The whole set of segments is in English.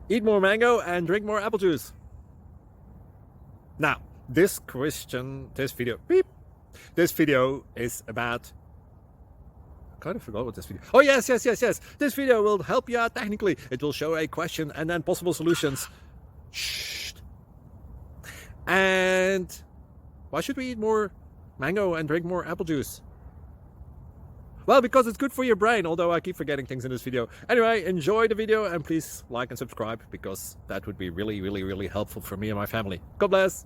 eat more mango and drink more apple juice. Now, this video is about, I kind of forgot what this video. Oh, yes. This video will help you out technically. It will show a question and then possible solutions. Shh. And why should we eat more mango and drink more apple juice? Well, because it's good for your brain, although I keep forgetting things in this video. Anyway, enjoy the video and please like and subscribe, because that would be really helpful for me and my family. God bless.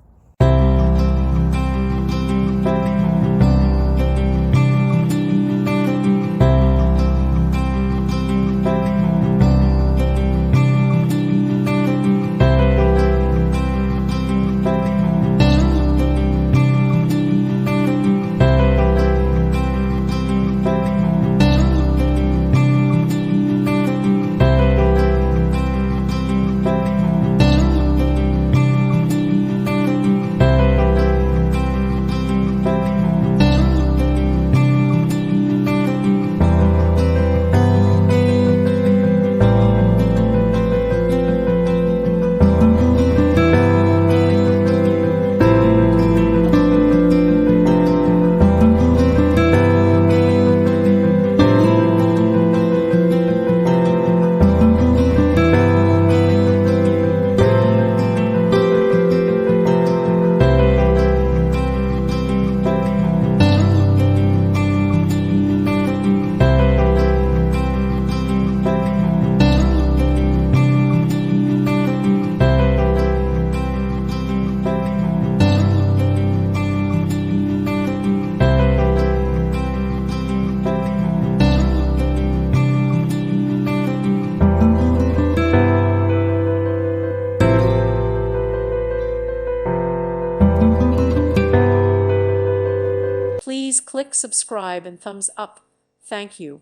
Please click subscribe and thumbs up. Thank you.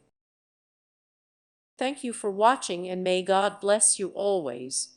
Thank you for watching, and may God bless you always.